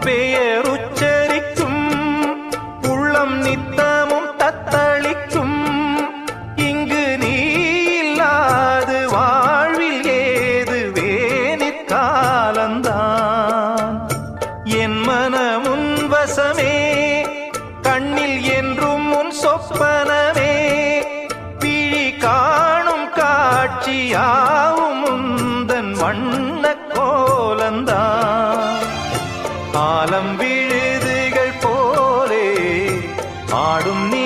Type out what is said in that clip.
பெயருச்சரிக்கும் உள்ளம் நித்தமும் தத்தளிக்கும். இங்கு நீ இல்லாது வாழ்வில் ஏது வேணிற்காலந்தான். என் மனமுன் வசமே, கண்ணில் என்றும் உன் சொப்பனமே, பிழி காணும் காட்சியாவும் உந்தன் வண்ண கோலந்தான். ஆலம் விழுதுகள் போலே ஆடும் நீ